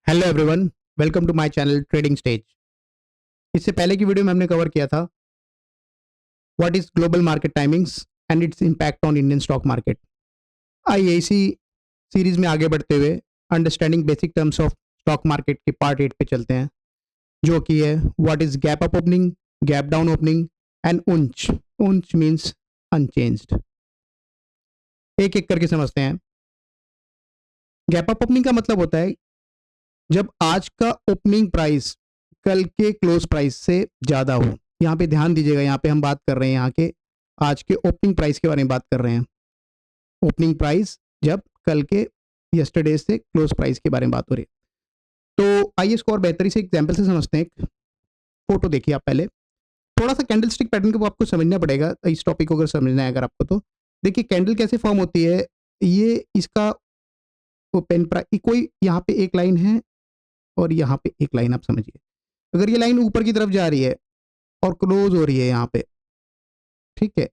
Hello everyone, welcome to my channel trading stage. इससे पहले की वीडियो में हमने कवर किया था what is global market timings and its impact on Indian stock market. आइए इसी सीरीज में आगे बढ़ते हुए understanding basic terms of stock market के पार्ट 8 पे चलते हैं, जो कि है what is gap up opening, gap down opening and ऊंच। ऊंच मीन्स अनचेंज्ड। एक एक करके समझते हैं। गैप अप ओपनिंग का मतलब होता है जब आज का ओपनिंग प्राइस कल के क्लोज प्राइस से ज़्यादा हो। यहाँ पे ध्यान दीजिएगा, यहाँ पे हम बात कर रहे हैं यहाँ के आज के ओपनिंग प्राइस के बारे में बात कर रहे हैं। ओपनिंग प्राइस जब कल के यस्टरडे से क्लोज प्राइस के बारे में बात हो रही है। तो आइए इसको और बेहतरी से एग्जाम्पल से समझते हैं। एक फोटो देखिए आप पहले। थोड़ा सा कैंडल स्टिक पैटर्न को आपको समझना पड़ेगा इस टॉपिक को अगर समझना है अगर आपको। तो देखिए कैंडल कैसे फॉर्म होती है। ये इसका ओपन प्राइस, कोई यहाँ पे एक लाइन है और यहाँ पे एक लाइन आप समझिए। अगर ये लाइन ऊपर की तरफ जा रही है और क्लोज हो रही है यहाँ पे, ठीक है,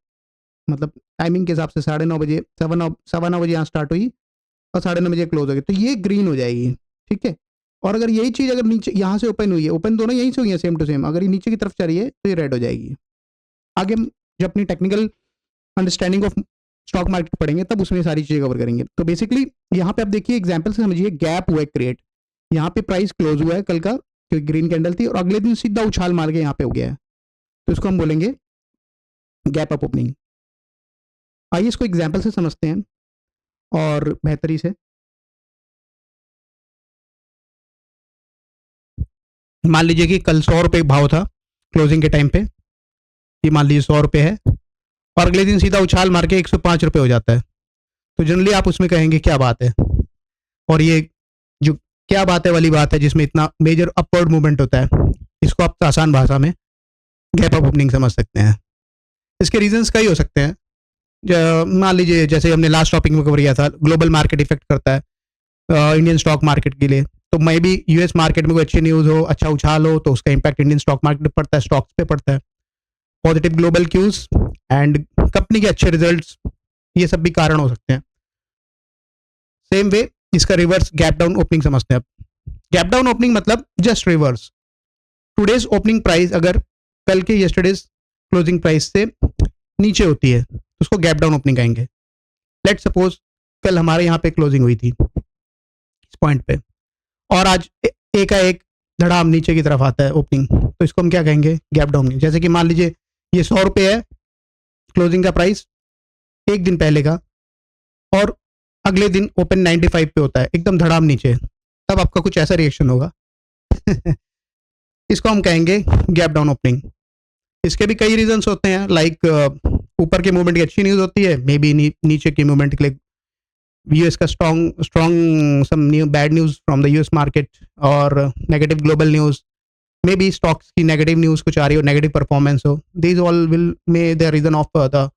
मतलब टाइमिंग के हिसाब से 9:30 बजे, 9:15 बजे यहाँ स्टार्ट हुई और 9:30 बजे क्लोज हो गई, तो ये ग्रीन हो जाएगी। ठीक है। और अगर यही चीज़ अगर नीचे यहाँ से ओपन हुई है, ओपन दोनों यहीं से हुई है सेम टू सेम, अगर ये नीचे की तरफ चली है तो ये रेड हो जाएगी। आगे हम जब अपनी technical understanding of stock market पढ़ेंगे तब उसमें सारी चीज़ें कवर करेंगे। तो बेसिकली यहाँ पे आप देखिए एग्जाम्पल से समझिए। गैप हुआ है क्रिएट, यहाँ पे प्राइस क्लोज हुआ है कल का क्योंकि ग्रीन कैंडल थी, और अगले दिन सीधा उछाल मार के यहाँ पे हो गया है, तो इसको हम बोलेंगे गैप अप ओपनिंग। आइए इसको एग्जाम्पल से समझते हैं और बेहतरी से। मान लीजिए कि कल 100 रुपये भाव था क्लोजिंग के टाइम पे, ये मान लीजिए 100 रुपये है, और अगले दिन सीधा उछाल मार के 105 रुपये हो जाता है। तो जनरली आप उसमें कहेंगे क्या बात है। और ये जो क्या बात है वाली बात है जिसमें इतना मेजर अपवर्ड मूवमेंट होता है, इसको आप आसान भाषा में गैप अप ओपनिंग समझ सकते हैं। इसके रीजंस कई हो सकते हैं। मान लीजिए जैसे हमने लास्ट टॉपिक में कवर किया था, ग्लोबल मार्केट इफेक्ट करता है इंडियन स्टॉक मार्केट के लिए। तो मे भी यूएस मार्केट में कोई अच्छी न्यूज़ हो, अच्छा उछाल हो, तो उसका इंपैक्ट इंडियन स्टॉक मार्केट पे पड़ता है, स्टॉक्स पे पड़ता है। Positive global cues and company के अच्छे रिजल्ट्स, ये सब भी कारण हो सकते हैं। सेम वे इसका रिवर्स गैप डाउन ओपनिंग समझते हैं। गैप डाउन ओपनिंग मतलब just reverse. Today's opening price अगर कल के यस्टरडेज क्लोजिंग प्राइस से नीचे होती है तो उसको गैप डाउन ओपनिंग कहेंगे। लेट सपोज कल हमारे यहाँ पे क्लोजिंग हुई थी इस पॉइंट पे, और आज एक का एक धड़ाम नीचे की तरफ आता है ओपनिंग, तो इसको हम क्या कहेंगे, गैप डाउन। जैसे कि मान लीजिए ये 100 रुपये है क्लोजिंग का प्राइस एक दिन पहले का, और अगले दिन ओपन 95 पे होता है, एकदम धड़ाम नीचे, तब आपका कुछ ऐसा रिएक्शन होगा। इसको हम कहेंगे गैप डाउन ओपनिंग। इसके भी कई रीजंस होते हैं, लाइक ऊपर के मूवमेंट की अच्छी न्यूज़ होती है, मे बी नीचे की मूवमेंट के लिए यूएस का strong some bad news from the US market, और negative global news, maybe stocks की नेगेटिव न्यूज़ कुछ आ रही हो, नेगेटिव परफॉर्मेंस हो। These all will may the reason of the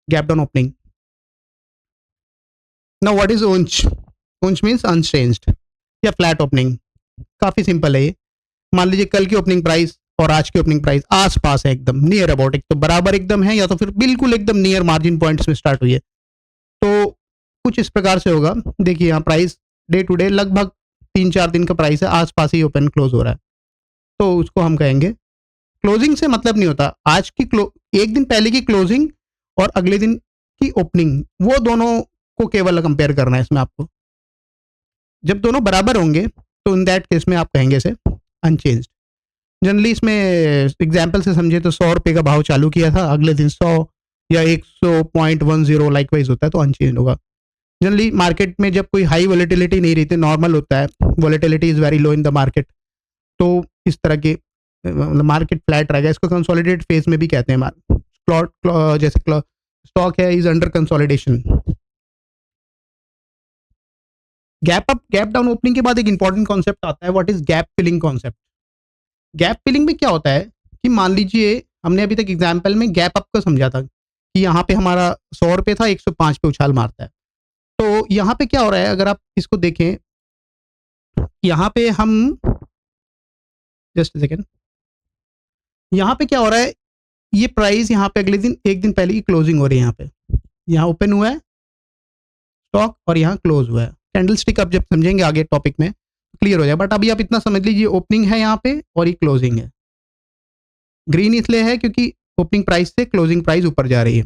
gap down opening. Now what is ऊंच? ऊंच means unchanged या फ्लैट ओपनिंग। काफ़ी सिंपल है ये। मान लीजिए कल की ओपनिंग प्राइस और आज की ओपनिंग प्राइस आस पास है, एकदम नियर अबाउट, एक तो बराबर एकदम है या तो फिर बिल्कुल एकदम नियर मार्जिन पॉइंट्स में स्टार्ट हुई है। तो कुछ इस प्रकार से होगा। देखिए यहाँ प्राइस डे टू डे लगभग 3-4 दिन का प्राइस है, आसपास ही ओपन क्लोज हो रहा है, तो उसको हम कहेंगे। क्लोजिंग से मतलब नहीं होता आज की एक दिन पहले की क्लोजिंग और अगले दिन की ओपनिंग, वो दोनों को केवल कंपेयर करना है इसमें आपको। जब दोनों बराबर होंगे तो इन दैट केस में आप कहेंगे इसे अनचेंज्ड। जनरली इसमें एग्जाम्पल से समझे तो 100 रुपये का भाव चालू किया था, अगले दिन 100 या 100.10 लाइकवाइज होता है, तो अनचेंज होगा। जनरली मार्केट में जब कोई हाई वॉलेटिलिटी नहीं रहती, नॉर्मल होता है, volatility is very low in the market, तो इस तरह के मार्केट फ्लैट रहेगा। इसको कंसोलिडेट फेज में भी कहते हैं। जैसे स्टॉक है is under consolidation. Gap down opening के बाद एक इंपॉर्टेंट कॉन्सेप्ट आता है, what is gap filling concept. Gap filling में क्या होता है कि मान लीजिए हमने अभी तक एग्जाम्पल में गैप अप का समझा था कि यहाँ पे हमारा 100 रुपये था, 105 पे उछाल मारता है। तो यहाँ पे क्या हो रहा है, अगर आप इसको देखें, यहाँ पे हम जस्ट सेकेंड, यहाँ पे क्या हो रहा है, ये प्राइस यहाँ पे अगले दिन एक दिन पहले की क्लोजिंग हो रही है। यहाँ पे यहाँ ओपन हुआ है स्टॉक और यहाँ क्लोज हुआ है। कैंडल स्टिक आप जब समझेंगे आगे टॉपिक में क्लियर हो जाए। बट अभी आप इतना समझ लीजिए, ओपनिंग है यहाँ पे और ये क्लोजिंग है। ग्रीन इसलिए है क्योंकि ओपनिंग प्राइस से क्लोजिंग प्राइस ऊपर जा रही है,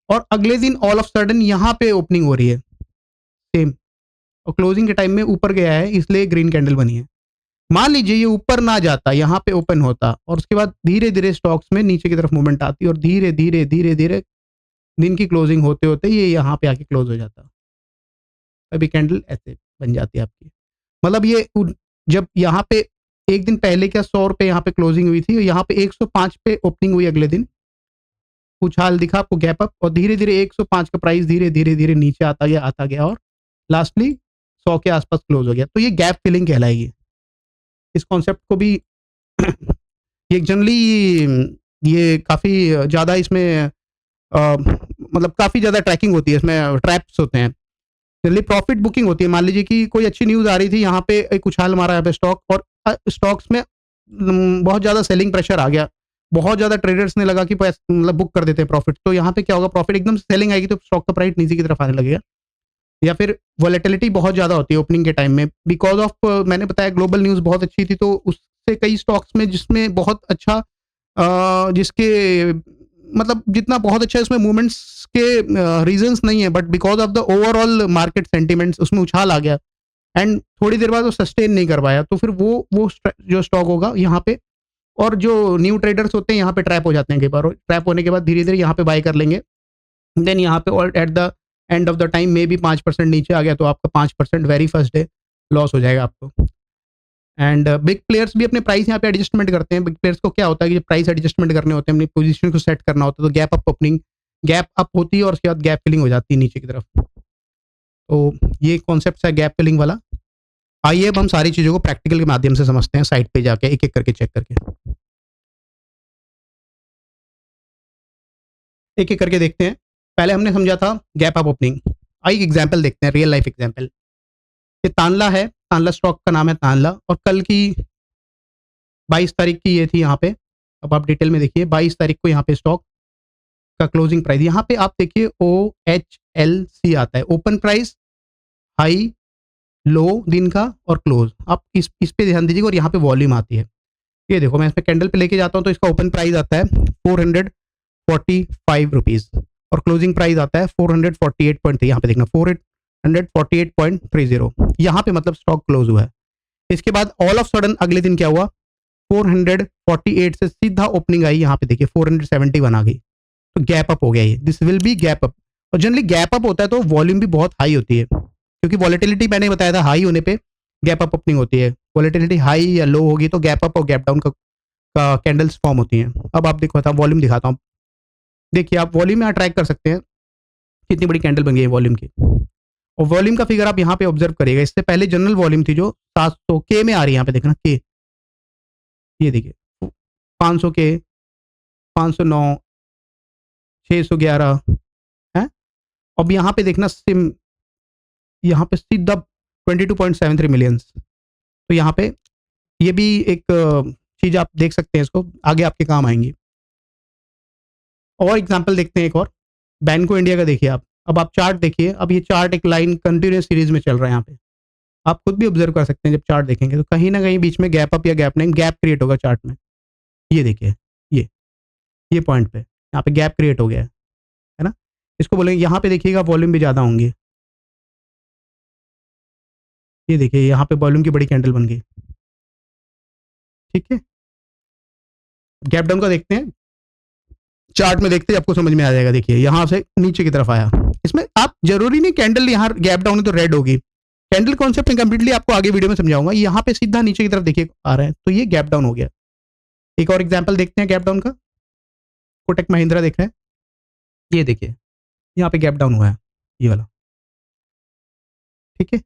और अगले दिन ऑल ऑफ सडन यहाँ पे ओपनिंग हो रही है सेम, और क्लोजिंग के टाइम में ऊपर गया है, इसलिए ग्रीन कैंडल बनी है। मान लीजिए ये ऊपर ना जाता, यहाँ पे ओपन होता, और उसके बाद धीरे धीरे स्टॉक्स में नीचे की तरफ मूवमेंट आती, और धीरे धीरे धीरे धीरे दिन की क्लोजिंग होते होते ये यहाँ पे आके क्लोज हो जाता। अभी कैंडल ऐसे बन जाती है आपकी। मतलब ये जब यहाँ पे एक दिन पहले क्या 100 रुपये यहाँ पे क्लोजिंग हुई थी, यहाँ पे 105 पे ओपनिंग हुई, अगले दिन उछाल दिखा आपको, गैप अप, और धीरे धीरे 105 का प्राइस धीरे धीरे धीरे नीचे आता गया और लास्टली 100 के आसपास क्लोज हो गया। तो ये गैप फिलिंग कहलाएगी। इस कॉन्सेप्ट को भी ये जनरली ये काफ़ी ज़्यादा इसमें मतलब काफ़ी ज़्यादा ट्रैकिंग होती है, इसमें ट्रैप्स होते हैं, जनरली प्रॉफिट बुकिंग होती है। मान लीजिए कि कोई अच्छी न्यूज़ आ रही थी, यहाँ पे एक उछाल मारा यहाँ पे स्टॉक, और स्टॉक्स में बहुत ज़्यादा सेलिंग प्रेशर आ गया, बहुत ज़्यादा ट्रेडर्स ने लगा कि मतलब बुक कर देते हैं प्रॉफिट। तो यहाँ पे क्या होगा, प्रॉफिट एकदम सेलिंग आएगी तो स्टॉक का प्राइस नीचे की तरफ आने लगेगा। या फिर वॉलेटिलिटी बहुत ज़्यादा होती है ओपनिंग के टाइम में, बिकॉज ऑफ मैंने बताया ग्लोबल न्यूज़ बहुत अच्छी थी, तो उससे कई स्टॉक्स में जिसमें बहुत अच्छा जिसके मतलब जितना बहुत अच्छा इसमें मूवमेंट्स के रीजंस नहीं है, but because of the overall market sentiments उसमें उछाल आ गया, एंड थोड़ी देर बाद वो सस्टेन नहीं कर पाया, तो फिर वो जो स्टॉक होगा यहाँ पे, और जो न्यू ट्रेडर्स होते हैं यहाँ पे ट्रैप हो जाते हैं कई बार, ट्रैप होने के बाद धीरे धीरे यहाँ पे बाय कर लेंगे, देन यहाँ पे at the end of the time में भी 5% नीचे आ गया, तो आपका 5% वेरी फर्स्ट डे लॉस हो जाएगा आपको। एंड बिग प्लेयर्स भी अपने प्राइस यहाँ पे एडजस्टमेंट करते हैं। बिग प्लेयर्स को क्या होता है कि प्राइस एडजस्टमेंट करने होते हैं, अपनी पोजीशन को सेट करना होता है, तो gap up opening, gap up होती है और उसके बाद गैप फिलिंग हो जाती है नीचे की तरफ। तो ये कॉन्सेप्ट है गैप फिलिंग वाला। आइए अब हम सारी चीज़ों को प्रैक्टिकल के माध्यम से समझते हैं, साइट पे जाके एक एक करके चेक करके, एक एक करके देखते हैं। पहले हमने समझा था गैप अप ओपनिंग, आइए एग्जाम्पल देखते हैं, रियल लाइफ एग्जाम्पल। ये तानला है, तानला स्टॉक का नाम है तानला, और कल की 22 तारीख की ये थी यहाँ पे। अब आप डिटेल में देखिए, 22 तारीख को यहाँ पे स्टॉक का क्लोजिंग प्राइस, यहाँ पे आप देखिए OHLC आता है, ओपन प्राइस, हाई, लो दिन का और क्लोज। आप इस पे ध्यान दीजिएगा, और यहाँ पे वॉल्यूम आती है। ये देखो, मैं इसमें कैंडल पे लेके जाता हूँ, तो इसका ओपन प्राइस आता है 445 रुपीज़, और क्लोजिंग प्राइस आता है 448.3। यहाँ पे देखना 448.30, यहाँ पे मतलब स्टॉक क्लोज हुआ है। इसके बाद ऑल ऑफ सडन अगले दिन क्या हुआ, 448 से सीधा ओपनिंग आई, यहाँ पे देखिए 471 आ गई, तो गैप अप हो गया ये, this will be gap up. और जनरली गैप अप होता है तो वॉल्यूम भी बहुत हाई होती है, क्योंकि वॉलेटिलिटी मैंने बताया था हाई होने पे गैप अप ओपनिंग होती है, वॉलेटिलिटी हाई या लो होगी तो गैप अप और गैप डाउन का कैंडल्स फॉर्म होती हैं। अब आप देखो, वॉल्यूम दिखाता हूँ, देखिए आप वॉल्यूम यहाँ ट्रैक कर सकते हैं कितनी बड़ी कैंडल बन गई है वॉल्यूम की, और वॉल्यूम का फिगर आप यहाँ पे ऑब्जर्व करिएगा। इससे पहले जनरल वॉल्यूम थी जो 700 के में आ रही है, यहाँ पे देखना के, ये देखिए 500 के, 509, 611 है। अब यहाँ पे देखना सिम, यहाँ पे सीधा 22.73 मिलियंस। तो यहाँ पे ये भी एक चीज़ आप देख सकते हैं, इसको आगे आपके काम आएंगी। और एग्जांपल देखते हैं एक और, बैंको इंडिया का देखिए आप। अब आप चार्ट देखिए, अब ये चार्ट एक लाइन कंटिन्यूस सीरीज में चल रहा है, यहाँ पे आप खुद भी ऑब्जर्व कर सकते हैं। जब चार्ट देखेंगे तो कहीं ना कहीं बीच में गैप अप या गैप नहीं, गैप क्रिएट होगा चार्ट में। ये देखिए, ये पॉइंट पे यहाँ पे गैप क्रिएट हो गया है ना, इसको बोलेंगे। यहाँ पे देखिएगा वॉल्यूम भी ज़्यादा होंगे, ये देखिए यहाँ पे वॉल्यूम की बड़ी कैंडल बन गई, ठीक है। गैप डाउन का देखते हैं, चार्ट में देखते हैं आपको समझ में आ जाएगा। देखिए यहाँ से नीचे की तरफ आया, इसमें आप जरूरी नहीं कैंडल यहाँ गैप डाउन है तो रेड होगी, कैंडल कॉन्सेप्ट में कंप्लीटली आपको आगे वीडियो में समझाऊंगा। यहाँ पे सीधा नीचे की तरफ देखिए आ रहा है, तो ये गैप डाउन हो गया। एक और एग्जांपल देखते हैं गैप डाउन का, कोटक महिंद्रा देख रहे हैं, ये देखिए यहाँ पे गैप डाउन हुआ है, ये वाला, ठीक है।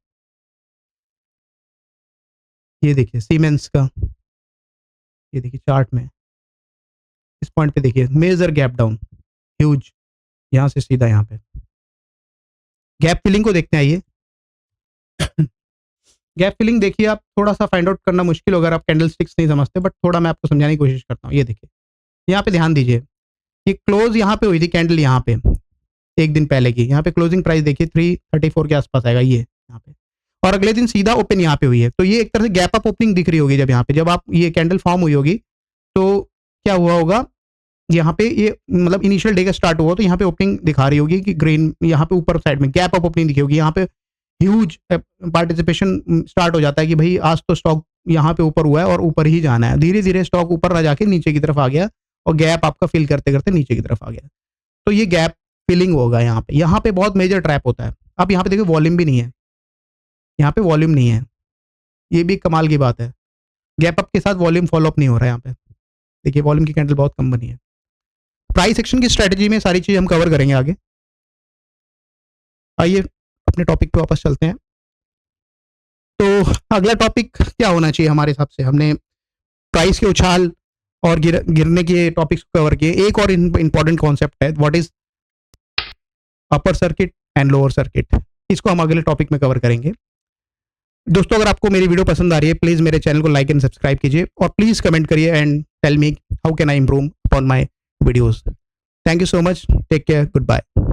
ये देखिए सीमेंस का, ये देखिए चार्ट में इस पॉइंट पे देखिए मेजर गैप डाउन, ह्यूज, यहाँ से सीधा यहाँ पे। गैप फिलिंग को देखते हैं, आइए गैप फिलिंग देखिए, आप थोड़ा सा फाइंड आउट करना मुश्किल होगा, आप कैंडल स्टिक्स नहीं समझते, बट थोड़ा मैं आपको समझाने की कोशिश करता हूँ। ये देखिए यहाँ पे ध्यान दीजिए, ये क्लोज यहाँ पे हुई थी कैंडल, यहाँ पे एक दिन पहले की, यहाँ पे क्लोजिंग प्राइस देखिए 334 के आसपास आएगा ये यहाँ पे, और अगले दिन सीधा ओपन यहाँ पे हुई है। तो ये एक तरह से गैप अप ओपनिंग दिख रही होगी जब यहाँ पे, जब आप ये कैंडल फॉर्म हुई होगी तो क्या हुआ होगा, यहाँ पे ये मतलब इनिशियल डे का स्टार्ट हुआ तो यहाँ पे ओपनिंग दिखा रही होगी कि ग्रीन, यहाँ पे ऊपर साइड में गैप अप ओपनिंग दिखी होगी, यहाँ पे ह्यूज पार्टिसिपेशन स्टार्ट हो जाता है कि भाई आज तो स्टॉक यहाँ पे ऊपर हुआ है और ऊपर ही जाना है। धीरे धीरे स्टॉक ऊपर ना जाके नीचे की तरफ आ गया और गैप आपका फिल करते करते नीचे की तरफ आ गया। तो ये गैप फिलिंग होगा यहाँ पे। यहाँ पे बहुत मेजर ट्रैप होता है। अब यहाँ पे देखिए वॉल्यूम भी नहीं है, यहाँ पे वॉल्यूम नहीं है, ये भी कमाल की बात है। गैप अप के साथ वॉल्यूम फॉलोअप नहीं हो रहा है यहाँ पे। देखिए वॉल्यूम की कैंडल बहुत कम बनी है। प्राइस एक्शन की स्ट्रेटजी में सारी चीज हम कवर करेंगे आगे। आइए अपने टॉपिक पे वापस चलते हैं। तो अगला टॉपिक क्या होना चाहिए हमारे हिसाब से, हमने प्राइस के उछाल और गिरने के टॉपिक्स को कवर किए। एक और इंपॉर्टेंट कॉन्सेप्ट है, what is upper circuit and lower circuit. इसको हम अगले टॉपिक में कवर करेंगे। दोस्तों अगर आपको मेरी वीडियो पसंद आ रही है प्लीज मेरे चैनल को लाइक एंड सब्सक्राइब कीजिए और प्लीज कमेंट करिए and tell me how can I improve upon my videos. Thank you so much, take care, good bye.